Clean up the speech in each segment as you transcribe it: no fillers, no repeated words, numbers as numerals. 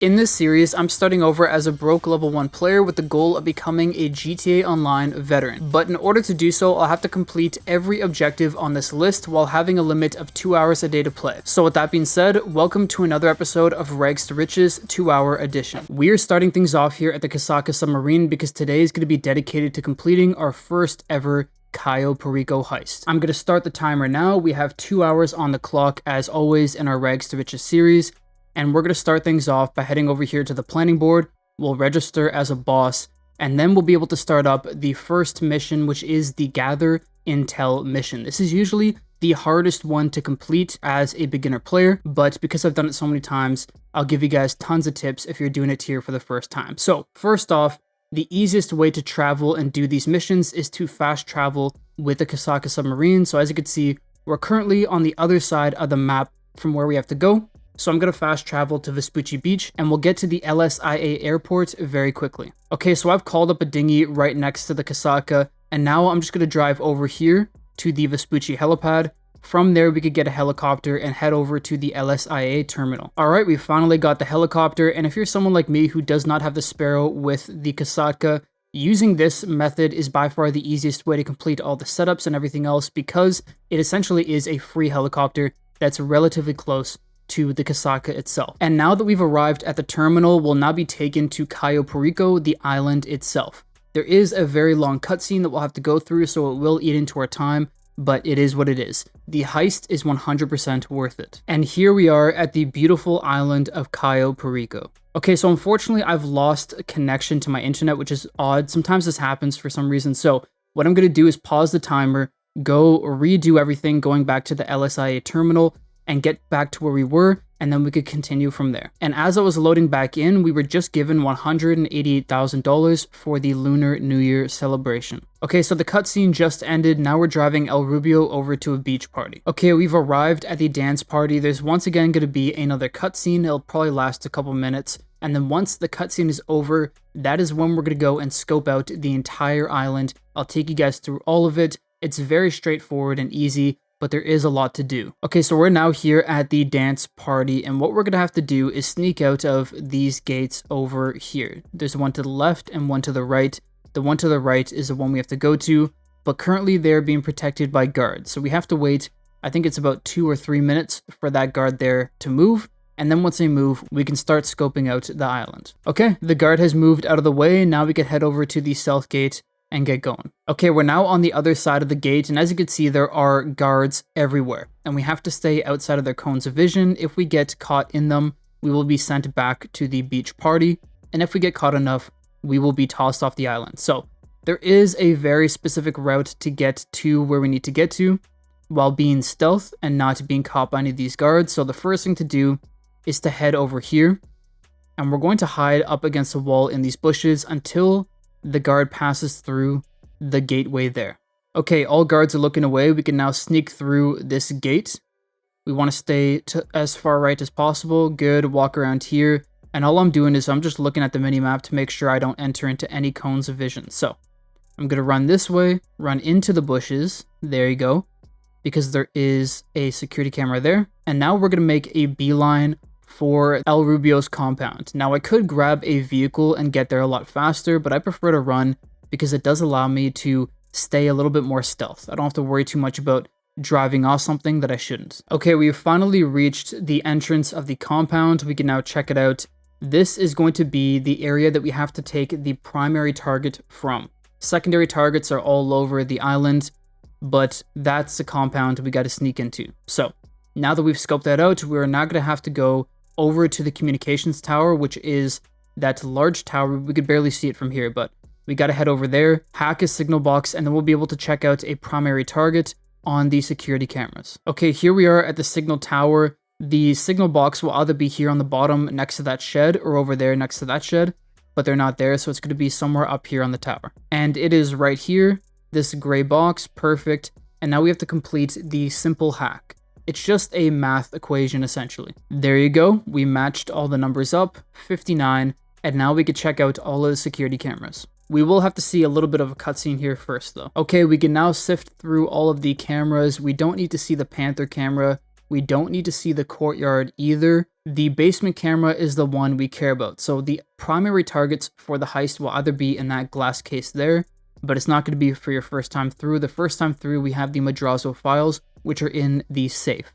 In this series, I'm starting over as a broke level 1 player with the goal of becoming a GTA Online veteran. But in order to do so, I'll have to complete every objective on this list while having a limit of 2 hours a day to play. So with that being said, welcome to another episode of Rags to Riches 2-hour edition. We're starting things off here at the Cayo submarine because today is going to be dedicated to completing our first ever Cayo Perico Heist. I'm going to start the timer now. We have 2 hours on the clock as always in our Rags to Riches series. And we're going to start things off by heading over here to the planning board. We'll register as a boss, and then we'll be able to start up the first mission, which is the Gather Intel mission. This is usually the hardest one to complete as a beginner player, but because I've done it so many times, I'll give you guys tons of tips if you're doing it here for the first time. So first off, the easiest way to travel and do these missions is to fast travel with the Cayo submarine. So as you can see, we're currently on the other side of the map from where we have to go. So I'm going to fast travel to Vespucci Beach and we'll get to the LSIA airport very quickly. Okay, so I've called up a dinghy right next to the Cayo, and now I'm just going to drive over here to the Vespucci helipad. From there, we could get a helicopter and head over to the LSIA terminal. All right, we finally got the helicopter, and if you're someone like me who does not have the Sparrow with the Cayo, using this method is by far the easiest way to complete all the setups and everything else because it essentially is a free helicopter that's relatively close to the Cayo itself. And now that we've arrived at the terminal, we'll now be taken to Cayo Perico, the island itself. There is a very long cutscene that we'll have to go through, so it will eat into our time, but it is what it is. The heist is 100% worth it. And here we are at the beautiful island of Cayo Perico. Okay, so unfortunately I've lost connection to my internet, which is odd. Sometimes this happens for some reason. So what I'm going to do is pause the timer, go redo everything, going back to the LSIA terminal, and get back to where we were, and then we could continue from there. And as I was loading back in, we were just given $188,000 for the Lunar New Year celebration. Okay, so the cutscene just ended. Now we're driving El Rubio over to a beach party. Okay, we've arrived at the dance party. There's once again going to be another cutscene. It'll probably last a couple minutes. And then once the cutscene is over, that is when we're going to go and scope out the entire island. I'll take you guys through all of it. It's very straightforward and easy, but there is a lot to do. Okay, so we're now here at the dance party, and what we're gonna have to do is sneak out of these gates over here. There's one to the left and one to the right. The one to the right is the one we have to go to, but currently they're being protected by guards. So we have to wait, I think it's about 2 or 3 minutes for that guard there to move, and then once they move, we can start scoping out the island. Okay, the guard has moved out of the way. Now we can head over to the south gate and get going. Okay, we're now on the other side of the gate, and as you can see, there are guards everywhere, and we have to stay outside of their cones of vision. If we get caught in them, we will be sent back to the beach party, and if we get caught enough, we will be tossed off the island. So there is a very specific route to get to where we need to get to while being stealth and not being caught by any of these guards. So the first thing to do is to head over here, and we're going to hide up against the wall in these bushes until the guard passes through the gateway there. Okay, all guards are looking away. We can now sneak through this gate. We want to stay as far right as possible. Good, walk around here. And all I'm doing is I'm just looking at the mini-map to make sure I don't enter into any cones of vision. So I'm going to run this way, run into the bushes. There you go. Because there is a security camera there. And now we're going to make a beeline for El Rubio's compound. Now I could grab a vehicle and get there a lot faster, but I prefer to run because it does allow me to stay a little bit more stealth. I don't have to worry too much about driving off something that I shouldn't. Okay, we've finally reached the entrance of the compound. We can now check it out. This is going to be the area that we have to take the primary target from. Secondary targets are all over the island, but that's the compound we got to sneak into. So now that we've scoped that out, we're now going to have to go over to the communications tower, which is that large tower. We could barely see it from here, but we got to head over there, hack a signal box, and then we'll be able to check out a primary target on the security cameras. Okay, here we are at the signal tower. The signal box will either be here on the bottom next to that shed or over there next to that shed, but they're not there, so it's going to be somewhere up here on the tower. And it is right here, this gray box, perfect. And now we have to complete the simple hack. It's just a math equation, essentially. There you go. We matched all the numbers up, 59, and now we could check out all of the security cameras. We will have to see a little bit of a cutscene here first, though. Okay, we can now sift through all of the cameras. We don't need to see the Panther camera. We don't need to see the courtyard either. The basement camera is the one we care about. So the primary targets for the heist will either be in that glass case there, but it's not going to be for your first time through. The first time through, we have the Madrazo files, which are in the safe.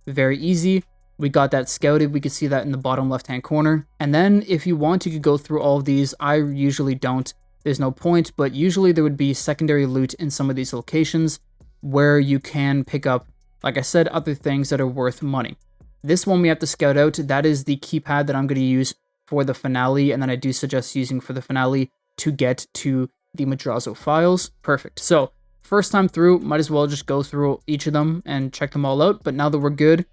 Very easy. We got that scouted. We can see that in the bottom left-hand corner. And then if you want, you could go through all of these. I usually don't. There's no point, but usually there would be secondary loot in some of these locations where you can pick up, like I said, other things that are worth money. This one we have to scout out. That is the keypad that I'm going to use for the finale, and then I do suggest using for the finale to get to the Madrazo files. Perfect. So first time through, might as well just go through each of them and check them all out. But now that we're good,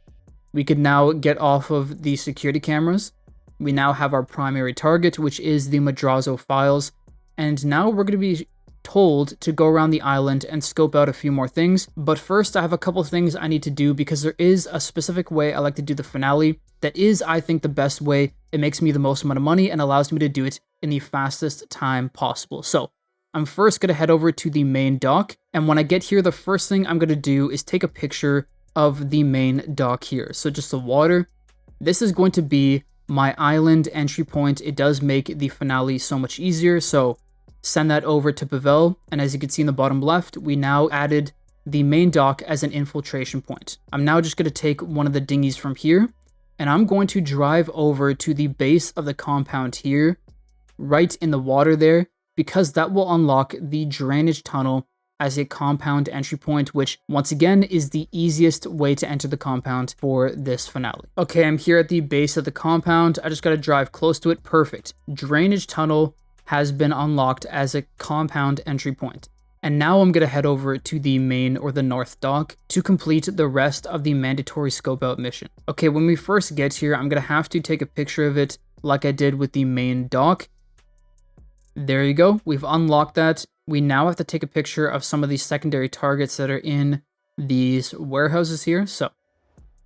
we can now get off of the security cameras. We now have our primary target, which is the Madrazo files. And now we're going to be told to go around the island and scope out a few more things. But first, I have a couple things I need to do because there is a specific way I like to do the finale that is, I think, the best way. It makes me the most amount of money and allows me to do it in the fastest time possible. So I'm first going to head over to the main dock. And when I get here, the first thing I'm going to do is take a picture of the main dock here. So just the water. This is going to be my island entry point. It does make the finale so much easier. So send that over to Pavel, and as you can see in the bottom left, we now added the main dock as an infiltration point. I'm now just going to take one of the dinghies from here, and I'm going to drive over to the base of the compound here, right in the water there, because that will unlock the drainage tunnel as a compound entry point, which once again is the easiest way to enter the compound for this finale. Okay, I'm here at the base of the compound. I just got to drive close to it. Perfect. Drainage tunnel has been unlocked as a compound entry point. And now I'm going to head over to the main or the north dock to complete the rest of the mandatory scope out mission. Okay, when we first get here, I'm going to have to take a picture of it like I did with the main dock. There you go. We've unlocked that. We now have to take a picture of some of these secondary targets that are in these warehouses here. So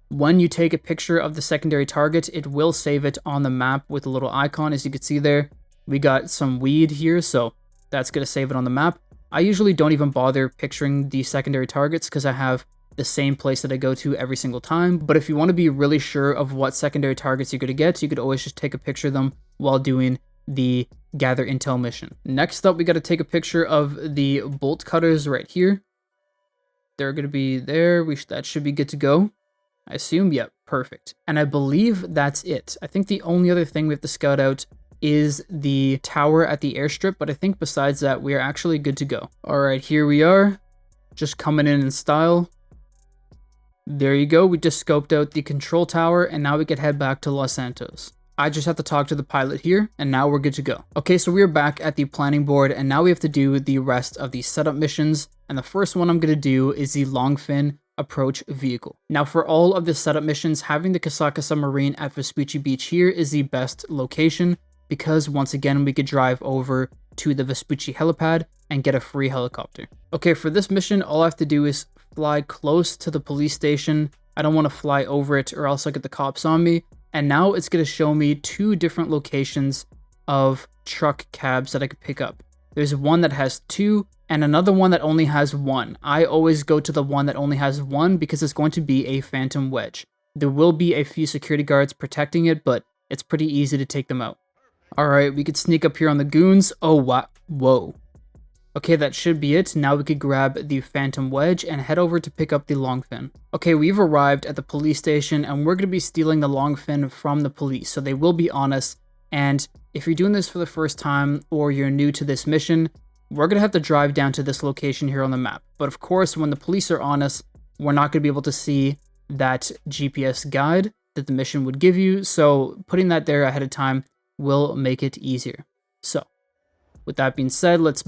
when you take a picture of the secondary target, it will save it on the map with a little icon, as you can see there. We got some weed here, so that's going to save it on the map. I usually don't even bother picturing the secondary targets because I have the same place that I go to every single time. But if you want to be really sure of what secondary targets you're going to get, you could always just take a picture of them while doing the gather intel mission. Next up, we got to take a picture of the bolt cutters right here. They're going to be there. That should be good to go. I assume, yep, perfect. And I believe that's it. I think the only other thing we have to scout out is the tower at the airstrip, but I think besides that, we are actually good to go. All right, here we are, just coming in style. There you go, we just scoped out the control tower, and now we can head back to Los Santos. I just have to talk to the pilot here, and now we're good to go. Okay, so we're back at the planning board, and now we have to do the rest of the setup missions, and the first one I'm going to do is the Longfin approach vehicle. Now, for all of the setup missions, having the Kasaka submarine at Vespucci Beach here is the best location, because once again, we could drive over to the Vespucci helipad and get a free helicopter. Okay, for this mission, all I have to do is fly close to the police station. I don't want to fly over it or else I'll get the cops on me. And now it's going to show me two different locations of truck cabs that I could pick up. There's one that has two and another one that only has one. I always go to the one that only has one because it's going to be a phantom wedge. There will be a few security guards protecting it, but it's pretty easy to take them out. Alright, we could sneak up here on the goons. Oh, wow. Whoa. Okay, that should be it. Now we could grab the Phantom Wedge and head over to pick up the Longfin. Okay, we've arrived at the police station and we're going to be stealing the Longfin from the police, so they will be on us. And if you're doing this for the first time or you're new to this mission, we're going to have to drive down to this location here on the map. But of course, when the police are on us, we're not going to be able to see that GPS guide that the mission would give you, so putting that there ahead of time will make it easier. So, with that being said, let's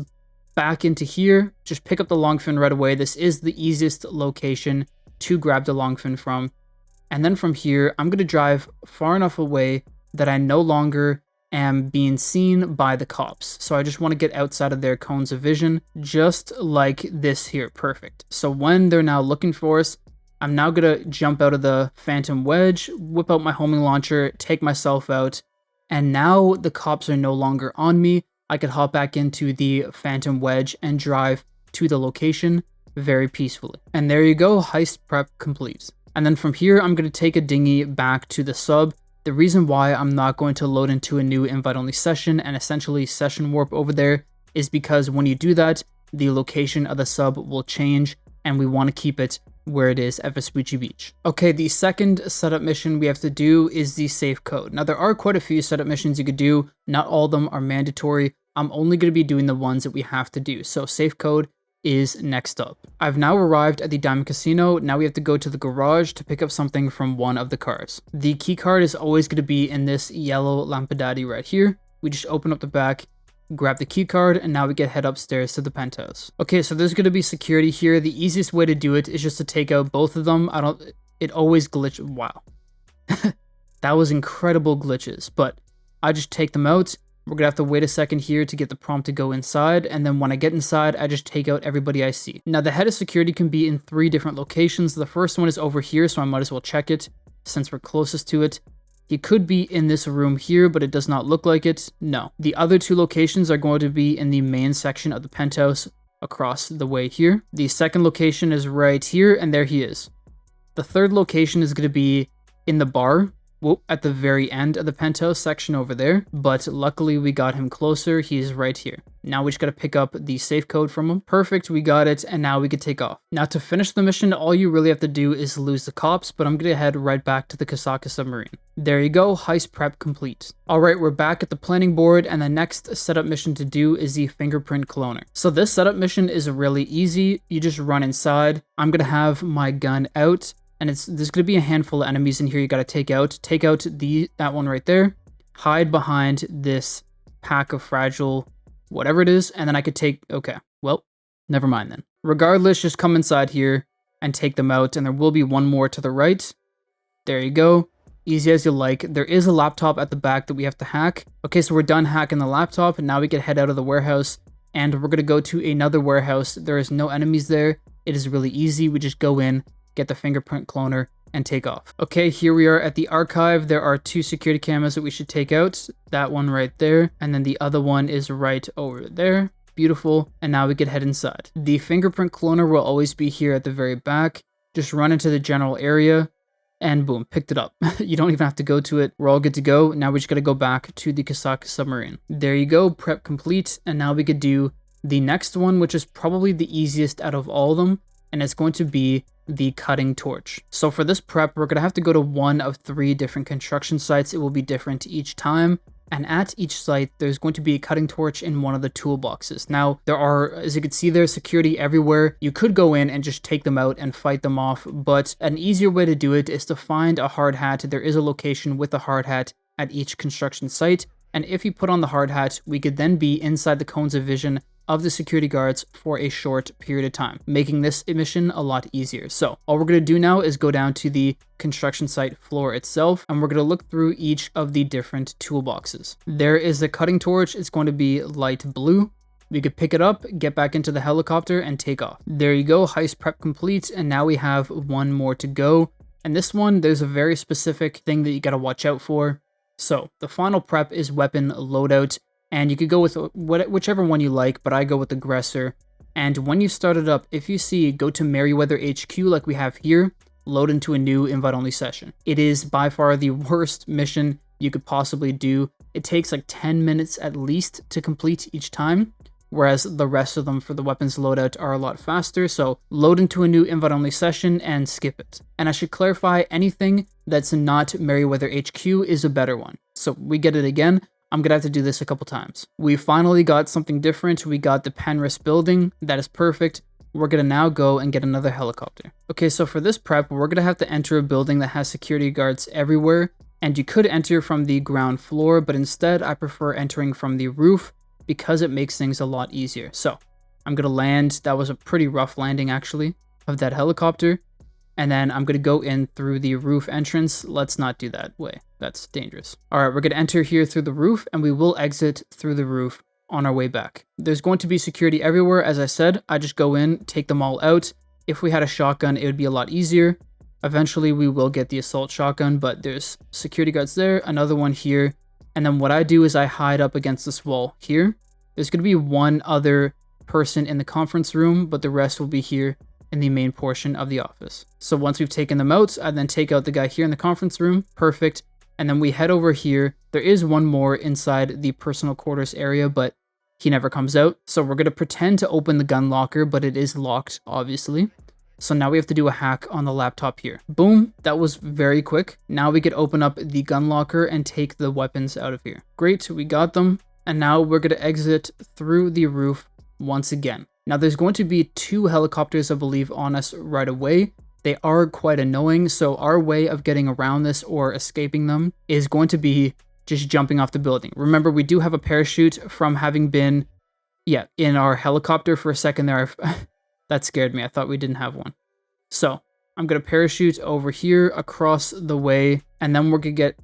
back into here. Just pick up the Longfin right away. This is the easiest location to grab the Longfin from. And then from here, I'm going to drive far enough away that I no longer am being seen by the cops. So I just want to get outside of their cones of vision, just like this here. Perfect. So when they're now looking for us, I'm now going to jump out of the Phantom Wedge, whip out my homing launcher, take myself out. And now the cops are no longer on me. I could hop back into the Phantom Wedge and drive to the location very peacefully. And there you go, heist prep complete. And then from here, I'm going to take a dinghy back to the sub. The reason why I'm not going to load into a new invite-only session and essentially session warp over there is because when you do that, the location of the sub will change, and we want to keep it where it is at Vespucci Beach. Okay, the second setup mission we have to do is the safe code. Now, there are quite a few setup missions you could do. Not all of them are mandatory. I'm only going to be doing the ones that we have to do. So safe code is next up. I've now arrived at the Diamond Casino. Now we have to go to the garage to pick up something from one of the cars. The key card is always going to be in this yellow Lampadati right here. We just open up the back, grab the key card, and now we can head upstairs to the penthouse. Okay, so there's going to be security here. The easiest way to do it is just to take out both of them. It always glitches. Wow. That was incredible glitches, but I just take them out. We're going to have to wait a second here to get the prompt to go inside, and then when I get inside, I just take out everybody I see. Now, the head of security can be in 3 different locations. The first one is over here, so I might as well check it since we're closest to it. He could be in this room here, but it does not look like it. No. The other 2 locations are going to be in the main section of the penthouse across the way here. The second location is right here, and there he is. The third location is going to be in the bar. Whoop, at the very end of the penthouse section over there, but luckily we got him closer. He's right here. Now we just gotta pick up the safe code from him. Perfect, we got it, and now we can take off. Now to finish the mission, all you really have to do is lose the cops, but I'm gonna head right back to the Kasaka submarine. There you go, heist prep complete. Alright, we're back at the planning board, and the next setup mission to do is the fingerprint cloner. So this setup mission is really easy. You just run inside. I'm gonna have my gun out, and there's going to be a handful of enemies in here you got to take out. Take out that one right there. Hide behind this pack of fragile whatever it is, and then I could take... Okay, well, never mind then. Regardless, just come inside here and take them out, and there will be one more to the right. There you go. Easy as you like. There is a laptop at the back that we have to hack. Okay, so we're done hacking the laptop, and now we can head out of the warehouse, and we're going to go to another warehouse. There is no enemies there. It is really easy. We just go in, get the fingerprint cloner, and take off. Okay, here we are at the archive. There are 2 security cameras that we should take out. That one right there, and then the other one is right over there. Beautiful, and now we can head inside. The fingerprint cloner will always be here at the very back. Just run into the general area, and boom, picked it up. You don't even have to go to it. We're all good to go. Now we just gotta go back to the Kasaka submarine. There you go, prep complete, and now we could do the next one, which is probably the easiest out of all of them, and it's going to be the cutting torch. So for this prep, we're going to have to go to one of 3 different construction sites. It will be different each time. And at each site, there's going to be a cutting torch in one of the toolboxes. Now, there are, as you can see, there's security everywhere. You could go in and just take them out and fight them off, but an easier way to do it is to find a hard hat. There is a location with a hard hat at each construction site. And if you put on the hard hat, we could then be inside the cones of vision of the security guards for a short period of time, making this mission a lot easier. So all we're going to do now is go down to the construction site floor itself, and we're going to look through each of the different toolboxes. There is the cutting torch. It's going to be light blue. We could pick it up, get back into the helicopter, and take off. There you go, heist prep complete, and now we have one more to go. And this one, there's a very specific thing that you got to watch out for. So the final prep is weapon loadout. And you could go with whichever one you like, but I go with Aggressor. And when you start it up, if you see, go to Merryweather HQ like we have here, load into a new invite-only session. It is by far the worst mission you could possibly do. It takes like 10 minutes at least to complete each time, whereas the rest of them for the weapons loadout are a lot faster. So load into a new invite-only session and skip it. And I should clarify, anything that's not Merryweather HQ is a better one. So we get it again. I'm gonna have to do this a couple times. We finally got something different. We got the Penrith building. That is perfect. We're gonna now go and get another helicopter. Okay, so for this prep, we're gonna have to enter a building that has security guards everywhere. And you could enter from the ground floor, but instead I prefer entering from the roof because it makes things a lot easier. So I'm gonna land. That was a pretty rough landing actually of that helicopter. And then I'm going to go in through the roof entrance. Let's not do that way. That's dangerous. All right, we're going to enter here through the roof, and we will exit through the roof on our way back. There's going to be security everywhere. As I said, I just go in, take them all out. If we had a shotgun, it would be a lot easier. Eventually, we will get the assault shotgun, but there's security guards there, another one here. And then what I do is I hide up against this wall here. There's going to be one other person in the conference room, but the rest will be here in the main portion of the office. So once we've taken them out, I then take out the guy here in the conference room. Perfect. And then we head over here. There is one more inside the personal quarters area, but he never comes out. So we're going to pretend to open the gun locker, but it is locked, obviously. So now we have to do a hack on the laptop here. Boom, that was very quick. Now we could open up the gun locker and take the weapons out of here. Great, we got them. And now we're going to exit through the roof once again. Now there's going to be 2 helicopters, I believe, on us right away. They are quite annoying, so our way of getting around this or escaping them is going to be just jumping off the building. Remember, we do have a parachute from having been, in our helicopter for a second there. That scared me. I thought we didn't have one. So I'm going to parachute over here across the way, and then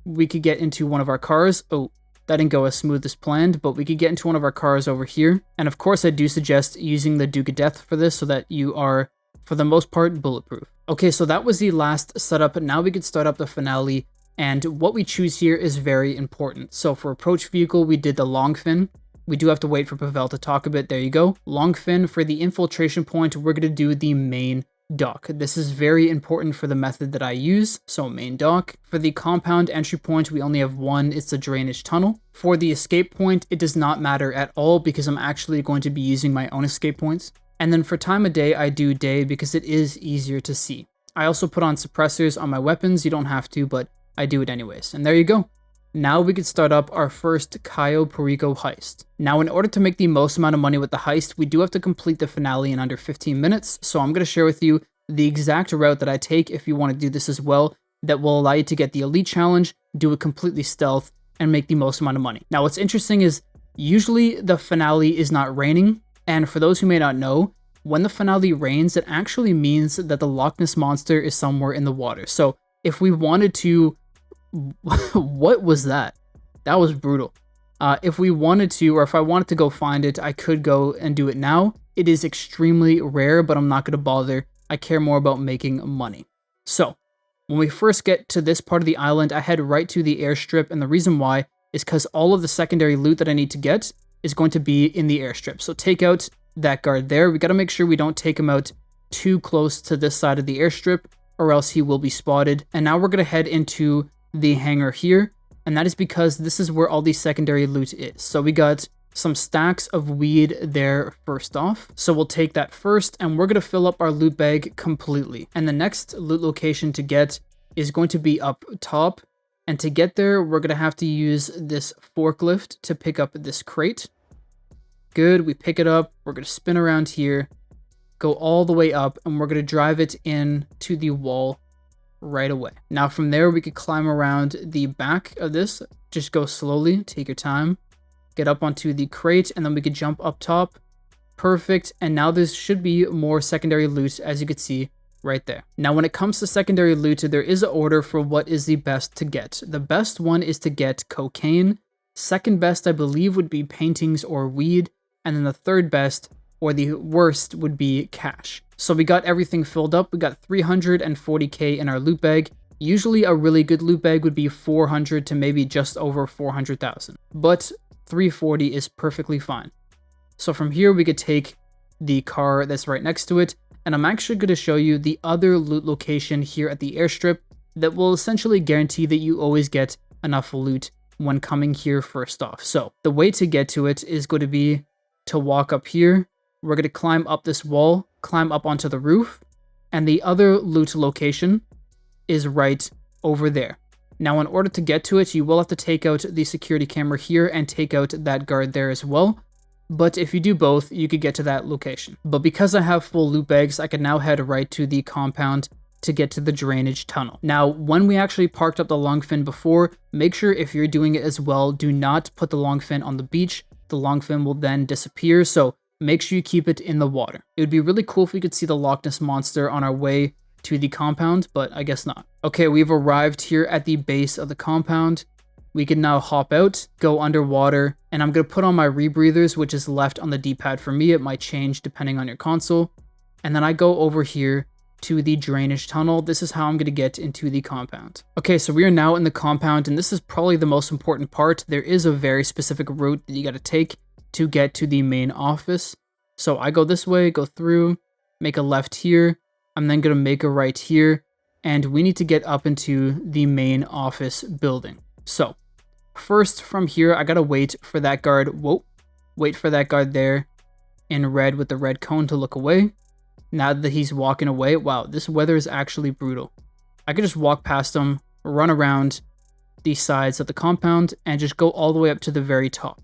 we could get into one of our cars. Oh, that didn't go as smooth as planned, but we could get into one of our cars over here. And of course, I do suggest using the Duke of Death for this so that you are, for the most part, bulletproof. Okay, so that was the last setup. Now we could start up the finale, and what we choose here is very important. So for approach vehicle, we did the Longfin. We do have to wait for Pavel to talk a bit. There you go. Longfin. For the infiltration point, we're going to do the main dock. This is very important for the method that I use, so main dock. For the compound entry point, we only have one. It's the drainage tunnel. For the escape point, it does not matter at all because I'm actually going to be using my own escape points. And then for time of day, I do day because it is easier to see. I also put on suppressors on my weapons. You don't have to, but I do it anyways. And there you go. Now we could start up our first Cayo Perico heist. Now, in order to make the most amount of money with the heist, we do have to complete the finale in under 15 minutes. So I'm going to share with you the exact route that I take if you want to do this as well, that will allow you to get the elite challenge, do it completely stealth, and make the most amount of money. Now, what's interesting is usually the finale is not raining. And for those who may not know, when the finale rains, it actually means that the Loch Ness Monster is somewhere in the water. So if we wanted to... What was that? That was brutal. If we wanted to, or if I wanted to go find it, I could go and do it now. It is extremely rare, but I'm not going to bother. I care more about making money. So when we first get to this part of the island, I head right to the airstrip. And the reason why is because all of the secondary loot that I need to get is going to be in the airstrip. So take out that guard there. We got to make sure we don't take him out too close to this side of the airstrip, or else he will be spotted. And now we're going to head into the hangar here, and that is because this is where all the secondary loot is. So we got some stacks of weed there first off, so we'll take that first, and we're going to fill up our loot bag completely. And the next loot location to get is going to be up top, and to get there we're going to have to use this forklift to pick up this crate. Good, we pick it up, we're going to spin around here, go all the way up, and we're going to drive it in to the wall right away. Now from there we could climb around the back of this. Just go slowly, take your time, get up onto the crate, and then we could jump up top. Perfect. And now there should be more secondary loot, as you can see right there. Now when it comes to secondary loot, there is an order for what is the best to get. The best one is to get cocaine. Second best, I believe, would be paintings or weed, and then the third best, or the worst, would be cash. So we got everything filled up. We got 340k in our loot bag. Usually a really good loot bag would be 400 to maybe just over 400,000, but 340 is perfectly fine. So from here we could take the car that's right next to it, and I'm actually going to show you the other loot location here at the airstrip that will essentially guarantee that you always get enough loot when coming here first off. So the way to get to it is going to be to walk up here. We're going to climb up this wall, climb up onto the roof, and the other loot location is right over there. Now, in order to get to it, you will have to take out the security camera here and take out that guard there as well. But if you do both, you could get to that location. But because I have full loot bags, I can now head right to the compound to get to the drainage tunnel. Now, when we actually parked up the Longfin before, make sure if you're doing it as well, do not put the Longfin on the beach. The Longfin will then disappear, so make sure you keep it in the water. It would be really cool if we could see the Loch Ness Monster on our way to the compound, but I guess not. Okay, we've arrived here at the base of the compound. We can now hop out, go underwater, and I'm going to put on my rebreathers, which is left on the D-pad for me. It might change depending on your console. And then I go over here to the drainage tunnel. This is how I'm going to get into the compound. Okay, so we are now in the compound, and this is probably the most important part. There is a very specific route that you got to take to get to the main office. So I go this way, go through, make a left here. I'm then going to make a right here. And we need to get up into the main office building. So first from here, I got to wait for that guard. Whoa, wait for that guard there in red with the red cone to look away. Now that he's walking away, wow, this weather is actually brutal. I could just walk past him, run around the sides of the compound, and just go all the way up to the very top.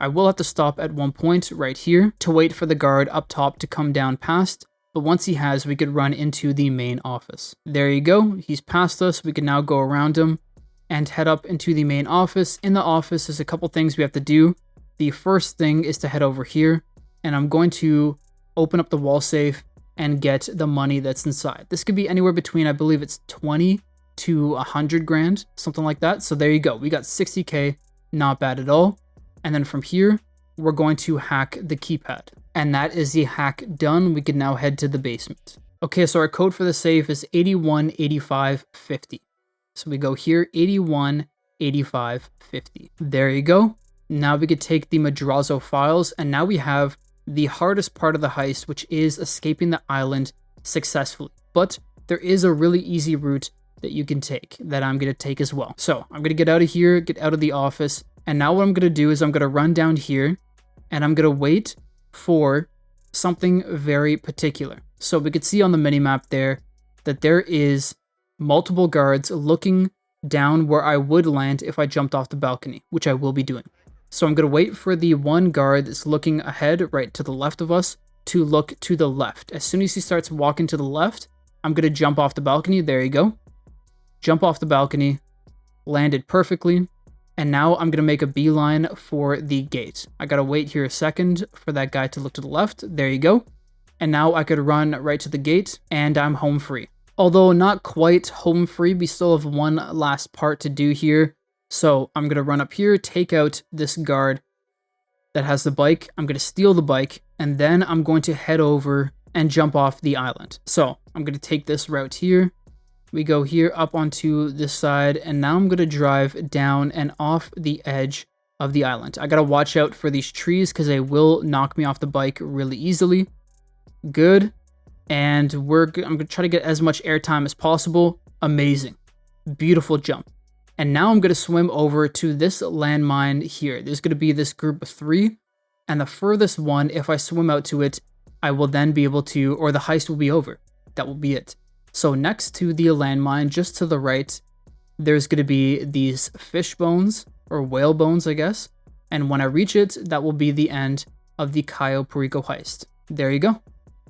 I will have to stop at one point right here to wait for the guard up top to come down past, but once he has, we could run into the main office. There you go, he's past us. We can now go around him and head up into the main office. In the office, there's a couple things we have to do. The first thing is to head over here, and I'm going to open up the wall safe and get the money that's inside. This could be anywhere between, I believe it's 20 to 100 grand, something like that. So there you go, we got 60k, not bad at all. And then from here, we're going to hack the keypad. And that is the hack done. We can now head to the basement. Okay, so our code for the safe is 818550. So we go here, 818550. There you go. Now we could take the Madrazo files, and now we have the hardest part of the heist, which is escaping the island successfully. But there is a really easy route that you can take that I'm going to take as well. So I'm going to get out of here, get out of the office. And now what I'm going to do is I'm going to run down here and I'm going to wait for something very particular. So we could see on the minimap there that there is multiple guards looking down where I would land if I jumped off the balcony, which I will be doing. So I'm going to wait for the one guard that's looking ahead right to the left of us to look to the left. As soon as he starts walking to the left, I'm going to jump off the balcony. There you go. Jump off the balcony, landed perfectly. And now I'm going to make a beeline for the gate. I got to wait here a second for that guy to look to the left. There you go. And now I could run right to the gate and I'm home free. Although not quite home free, we still have one last part to do here. So I'm going to run up here, take out this guard that has the bike. I'm going to steal the bike and then I'm going to head over and jump off the island. So I'm going to take this route here. We go here up onto this side, and now I'm going to drive down and off the edge of the island. I got to watch out for these trees because they will knock me off the bike really easily. Good. And I'm going to try to get as much airtime as possible. Amazing. Beautiful jump. And now I'm going to swim over to this landmine here. There's going to be this group of 3, and the furthest one, if I swim out to it, I will then be able to, or the heist will be over. That will be it. So next to the landmine, just to the right, there's going to be these fish bones, or whale bones, I guess. And when I reach it, that will be the end of the Cayo Perico heist. There you go.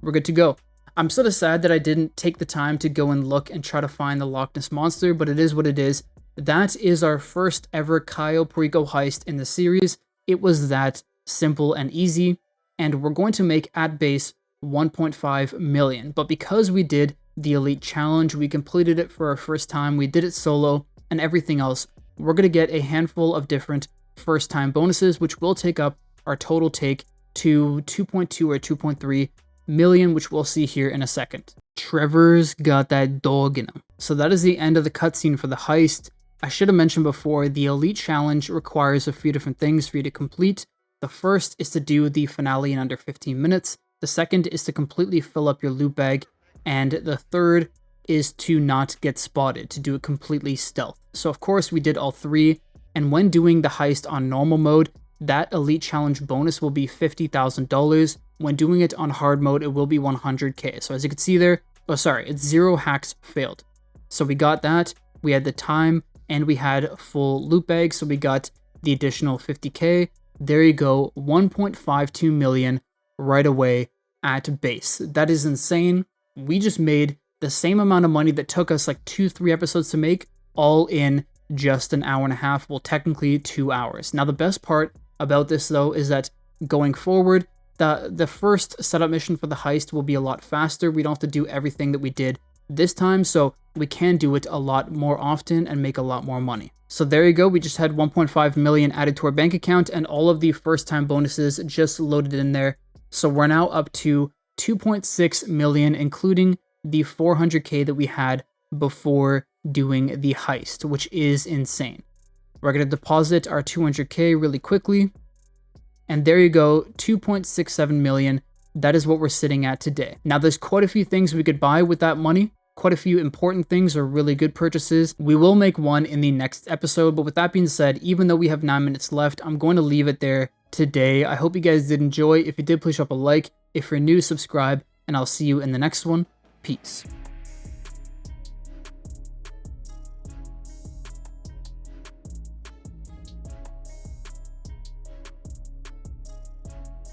We're good to go. I'm sort of sad that I didn't take the time to go and look and try to find the Loch Ness Monster, but it is what it is. That is our first ever Cayo Perico heist in the series. It was that simple and easy, and we're going to make at base 1.5 million. But because we did the Elite Challenge, we completed it for our first time, we did it solo, and everything else, we're going to get a handful of different first-time bonuses, which will take up our total take to 2.2 or 2.3 million, which we'll see here in a second. Trevor's got that dog in him. So that is the end of the cutscene for the heist. I should have mentioned before, the Elite Challenge requires a few different things for you to complete. The first is to do the finale in under 15 minutes. The second is to completely fill up your loot bag. And the third is to not get spotted, to do it completely stealth. So of course we did all 3, and when doing the heist on normal mode, that Elite Challenge bonus will be $50,000. When doing it on hard mode, it will be 100k. So as you can see there, it's 0 hacks failed. So we got that, we had the time, and we had full loot bag, so we got the additional 50k. There you go, 1.52 million right away at base. That is insane. We just made the same amount of money that took us like 2-3 episodes to make, all in just an hour and a half, well technically 2 hours. Now the best part about this though is that going forward, the first setup mission for the heist will be a lot faster. We don't have to do everything that we did this time, so we can do it a lot more often and make a lot more money. So there you go, we just had 1.5 million added to our bank account and all of the first time bonuses just loaded in there. So we're now up to 2.6 million, including the 400k that we had before doing the heist, which is insane. We're going to deposit our 200k really quickly. And there you go, 2.67 million that is what we're sitting at today. Now there's quite a few things we could buy with that money. Quite a few important things or really good purchases. We will make one in the next episode, but with that being said, even though we have 9 minutes left, I'm going to leave it there today. I hope you guys did enjoy. If you did, please drop a like. If you're new, subscribe, and I'll see you in the next one. Peace.